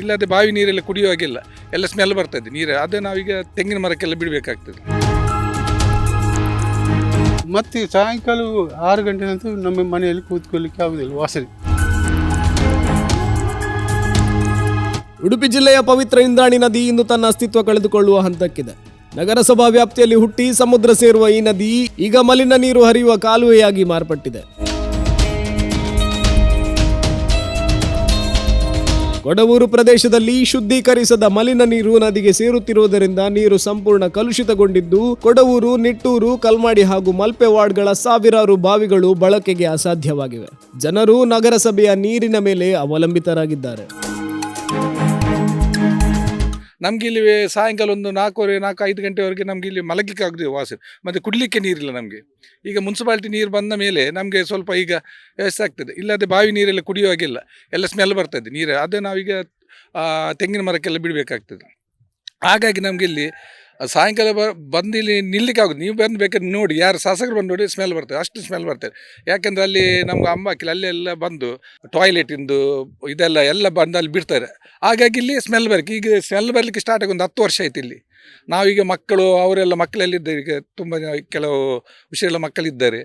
ಇಲ್ಲದೆ ಬಾವಿ ನೀರೆಲ್ಲ ಕುಡಿಯೋ ಹಾಗಿಲ್ಲ, ಎಲ್ಲ ಸ್ಮೆಲ್ ಬರ್ತದೆ ನೀರು. ಅದು ನಾವೀಗ ತೆಂಗಿನ ಮರಕ್ಕೆಲ್ಲ ಬಿಡಬೇಕಾಗ್ತದೆ. ಮತ್ತು ಸಾಯಂಕಾಲ 6 ಗಂಟೆ ನಂತರ ನಮ್ಮ ಮನೆಯಲ್ಲಿ ಕೂತ್ಕೊಳ್ಳಿಕ್ಕೆ ಆಗುದಿಲ್ಲ, ವಾಸನೆ. ಉಡುಪಿ ಜಿಲ್ಲೆಯ ಪವಿತ್ರ ಇಂದ್ರಾಣಿ ನದಿ ಇಂದು ತನ್ನ ಅಸ್ತಿತ್ವ ಕಳೆದುಕೊಳ್ಳುವ ಹಂತಕ್ಕಿದೆ. ನಗರಸಭಾ ವ್ಯಾಪ್ತಿಯಲ್ಲಿ ಹುಟ್ಟಿ ಸಮುದ್ರ ಸೇರುವ ಈ ನದಿ ಈಗ ಮಲಿನ ನೀರು ಹರಿಯುವ ಕಾಲುವೆಯಾಗಿ ಮಾರ್ಪಟ್ಟಿದೆ. ಕೊಡವೂರು ಪ್ರದೇಶದಲ್ಲಿ ಶುದ್ಧೀಕರಿಸದ ಮಲಿನ ನೀರು ನದಿಗೆ ಸೇರುತ್ತಿರುವುದರಿಂದ ನೀರು ಸಂಪೂರ್ಣ ಕಲುಷಿತಗೊಂಡಿದ್ದು, ಕೊಡವೂರು, ನಿಟ್ಟೂರು, ಕಲ್ಮಾಡಿ ಹಾಗೂ ಮಲ್ಪೆ ವಾರ್ಡ್ಗಳ ಸಾವಿರಾರು ಬಾವಿಗಳು ಬಳಕೆಗೆ ಅಸಾಧ್ಯವಾಗಿವೆ. ಜನರು ನಗರಸಭೆಯ ನೀರಿನ ಮೇಲೆ ಅವಲಂಬಿತರಾಗಿದ್ದಾರೆ. ನಮ್ಗೆ ಇಲ್ಲಿ ಸಾಯಂಕಾಲ ಒಂದು 4:45 ಗಂಟೆವರೆಗೆ ನಮ್ಗೆ ಇಲ್ಲಿ ಮಲಗಲಿಕ್ಕೆ ಆಗುದಿಲ್ಲ, ವಾಸನೆ. ಮತ್ತು ಕುಡಿಲಿಕ್ಕೆ ನೀರಿಲ್ಲ ನಮಗೆ. ಈಗ ಮುನ್ಸಿಪಾಲಿಟಿ ನೀರು ಬಂದ ಮೇಲೆ ನಮಗೆ ಸ್ವಲ್ಪ ಈಗ ವ್ಯವಸ್ಥೆ ಆಗ್ತದೆ. ಇಲ್ಲದೆ ಬಾವಿ ನೀರೆಲ್ಲ ಕುಡಿಯೋ ಹಾಗಿಲ್ಲ, ಎಲ್ಲ ಸ್ಮೆಲ್ ಬರ್ತದೆ ನೀರು. ಅದು ನಾವೀಗ ತೆಂಗಿನ ಮರಕ್ಕೆಲ್ಲ ಬಿಡಬೇಕಾಗ್ತದೆ. ಹಾಗಾಗಿ ನಮಗೆ ಇಲ್ಲಿ ಸಾಯಂಕಾಲ ಬಂದು ಇಲ್ಲಿ ನಿಲ್ಲಕ್ಕೆ ಆಗೋದು. ನೀವು ಬಂದು ಬೇಕಾದ್ರೆ ನೋಡಿ, ಯಾರು ಶಾಸಕರು ಬಂದು ನೋಡಿ, ಸ್ಮೆಲ್ ಬರ್ತದೆ, ಅಷ್ಟು ಸ್ಮೆಲ್ ಬರ್ತದೆ. ಯಾಕೆಂದರೆ ಅಲ್ಲಿ ನಮ್ಗೆ ಅಂಬಾಕಿಲ್ಲ, ಅಲ್ಲೆಲ್ಲ ಬಂದು ಟಾಯ್ಲೆಟಿಂದು ಎಲ್ಲ ಬಂದು ಅಲ್ಲಿ ಬಿಡ್ತಾರೆ. ಹಾಗಾಗಿ ಇಲ್ಲಿ ಸ್ಮೆಲ್ ಬರಕ್ಕೆ ಈಗ ಸ್ಮೆಲ್ ಬರಲಿಕ್ಕೆ ಸ್ಟಾರ್ಟ್ ಆಗಿ ಒಂದು 10 ವರ್ಷ ಆಯ್ತು ಇಲ್ಲಿ. ನಾವೀಗ ಮಕ್ಕಳು ಅವರೆಲ್ಲ ಮಕ್ಕಳಲ್ಲಿದ್ದಾರೆ, ಈಗ ತುಂಬ ಕೆಲವು ಹುಷಾರಿಲ್ಲ ಮಕ್ಕಳಿದ್ದಾರೆ.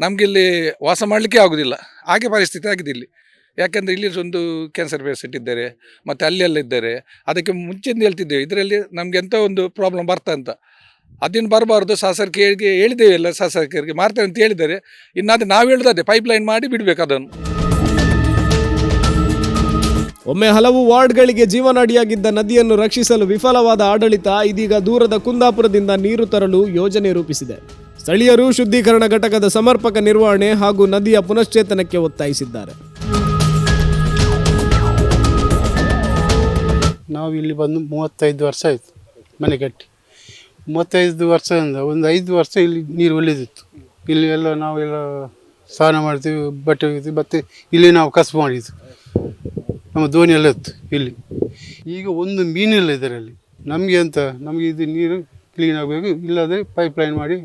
ನಮಗಿಲ್ಲಿ ವಾಸ ಮಾಡಲಿಕ್ಕೆ ಆಗೋದಿಲ್ಲ, ಹಾಗೆ ಪರಿಸ್ಥಿತಿ ಆಗಿದೆ ಇಲ್ಲಿ. ಯಾಕೆಂದರೆ ಇಲ್ಲಿ ಒಂದು ಕ್ಯಾನ್ಸರ್ ಪೇಷೆಂಟ್ ಇದ್ದಾರೆ, ಮತ್ತು ಅಲ್ಲೆಲ್ಲ ಇದ್ದಾರೆ. ಅದಕ್ಕೆ ಮುಂಚೆಯಿಂದ ಹೇಳ್ತಿದ್ದೇವೆ, ಇದರಲ್ಲಿ ನಮಗೆ ಎಂಥ ಒಂದು ಪ್ರಾಬ್ಲಮ್ ಬರ್ತಾ ಅಂತ. ಅದೇನು ಬರಬಾರ್ದು, ಶಾಸಕರಿಗೆ ಹೇಳಿದ್ದೇವೆ, ಎಲ್ಲ ಶಾಸಕರಿಗೆ ಮಾಡ್ತಾರೆ ಅಂತ ಹೇಳಿದ್ದಾರೆ. ಇನ್ನಾದರೆ ನಾವು ಹೇಳೋದೇ ಪೈಪ್ಲೈನ್ ಮಾಡಿ ಬಿಡಬೇಕು ಅದನ್ನು. ಒಮ್ಮೆ ಹಲವು ವಾರ್ಡ್ಗಳಿಗೆ ಜೀವನಾಡಿಯಾಗಿದ್ದ ನದಿಯನ್ನು ರಕ್ಷಿಸಲು ವಿಫಲವಾದ ಆಡಳಿತ ಇದೀಗ ದೂರದ ಕುಂದಾಪುರದಿಂದ ನೀರು ತರಲು ಯೋಜನೆ ರೂಪಿಸಿದೆ. ಸ್ಥಳೀಯರು ಶುದ್ಧೀಕರಣ ಘಟಕದ ಸಮರ್ಪಕ ನಿರ್ವಹಣೆ ಹಾಗೂ ನದಿಯ ಪುನಶ್ಚೇತನಕ್ಕೆ ಒತ್ತಾಯಿಸಿದ್ದಾರೆ. ನಾವು ಇಲ್ಲಿ ಬಂದು 35 ವರ್ಷ ಆಯಿತು ಮನೆ ಕಟ್ಟಿ. 35 ವರ್ಷದಿಂದ ಒಂದು 5 ವರ್ಷ ಇಲ್ಲಿ ನೀರು ಒಳ್ಳೆದಿತ್ತು. ಇಲ್ಲಿ ಎಲ್ಲ ನಾವೆಲ್ಲ ಸ್ನಾನ ಮಾಡ್ತೀವಿ, ಬಟ್ಟೆ ಒಗಿತೀವಿ, ಮತ್ತು ಇಲ್ಲಿ ನಾವು ಕಸಬು ಮಾಡಿದ್ದು, ನಮ್ಮ ದೋಣಿ ಎಲ್ಲ ಇತ್ತು ಇಲ್ಲಿ. ಈಗ ಒಂದು ಮೀನಿಲ್ಲ ಇದರಲ್ಲಿ. ನಮಗೆ ಅಂತ ನಮಗೆ ಇದು ನೀರು ಕ್ಲೀನ್ ಆಗಬೇಕು, ಇಲ್ಲಾದರೆ ಪೈಪ್ಲೈನ್ ಮಾಡಿ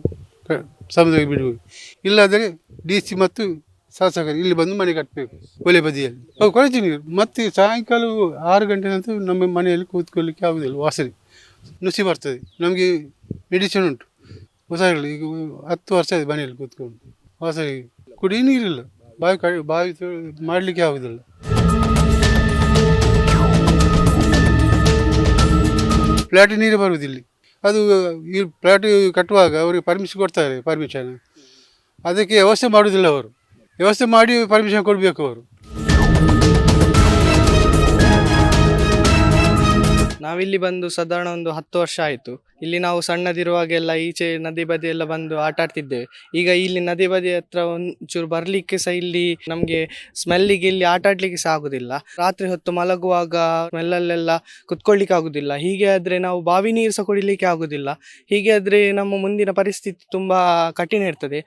ಸಮುದ್ರಕ್ಕೆ ಬಿಡಬೇಕು, ಇಲ್ಲಾದರೆ DC ಮತ್ತು ಶಾಸಕರು ಇಲ್ಲಿ ಬಂದು ಮನೆ ಕಟ್ಟಬೇಕು ಒಲೆ ಬದಿಯಲ್ಲಿ. ಅವು ಕೊಳಚೆ ನೀರು. ಮತ್ತು ಸಾಯಂಕಾಲ 6 ಗಂಟೆ ನಂತರ ನಮ್ಮ ಮನೆಯಲ್ಲಿ ಕೂತ್ಕೊಳ್ಳಿಕ್ಕೆ ಆಗೋದಿಲ್ಲ, ವಾಸನೆ, ನುಸಿ ಬರ್ತದೆ. ನಮಗೆ ಮೆಡಿಸಿನ್ ಉಂಟು, ಹೊಸಗಳು. ಈಗ 10 ವರ್ಷ ಆಯ್ತು ಮನೆಯಲ್ಲಿ ಕೂತ್ಕೊಂಡು, ವಾಸನೆ. ಕುಡಿಯೋ ನೀರಿಲ್ಲ, ಬಾವಿ ಮಾಡಲಿಕ್ಕೆ ಆಗೋದಿಲ್ಲ. ಫ್ಲ್ಯಾಟ್ ನೀರು ಬರುವುದಿಲ್ಲ. ಅದು ಈ ಫ್ಲ್ಯಾಟ್ ಕಟ್ಟುವಾಗ ಅವರಿಗೆ ಪರ್ಮಿಷನ್ ಅದಕ್ಕೆ ವ್ಯವಸ್ಥೆ ಮಾಡೋದಿಲ್ಲ ಅವರು. ವ್ಯವಸ್ಥೆ ಮಾಡಿ ಪರ್ಮಿಷನ್ ಕೊಡಬೇಕು ಅವರು. ನಾವಿಲ್ಲಿ ಬಂದು ಸಾಧಾರಣ ಒಂದು 10 ವರ್ಷ ಆಯಿತು. ಇಲ್ಲಿ ನಾವು ಸಣ್ಣದಿರುವಾಗೆಲ್ಲ ಈಚೆ ನದಿ ಬದಿಯೆಲ್ಲ ಬಂದು ಆಟ ಆಡ್ತಿದ್ದೇವೆ. ಈಗ ಇಲ್ಲಿ ನದಿ ಬದಿ ಹತ್ರ ಒಂಚೂರು ಬರಲಿಕ್ಕೆ ಸಹ ಇಲ್ಲಿ ನಮಗೆ ಸ್ಮೆಲ್ಲಿಗೆ ಇಲ್ಲಿ ಆಟ ಆಡಲಿಕ್ಕೆ ಸಹ ಆಗೋದಿಲ್ಲ. ರಾತ್ರಿ ಹೊತ್ತು ಮಲಗುವಾಗ ಸ್ಮೆಲ್ಲಲ್ಲೆಲ್ಲ ಕುತ್ಕೊಳ್ಳಿಕ್ಕೆ ಆಗೋದಿಲ್ಲ. ಹೀಗೆ ಆದರೆ ನಾವು ಬಾವಿ ನೀರು ಸಹ ಕುಡಿಲಿಕ್ಕೆ ಆಗೋದಿಲ್ಲ. ಹೀಗೆ ಆದರೆ ನಮ್ಮ ಮುಂದಿನ ಪರಿಸ್ಥಿತಿ ತುಂಬ ಕಠಿಣ ಇರ್ತದೆ.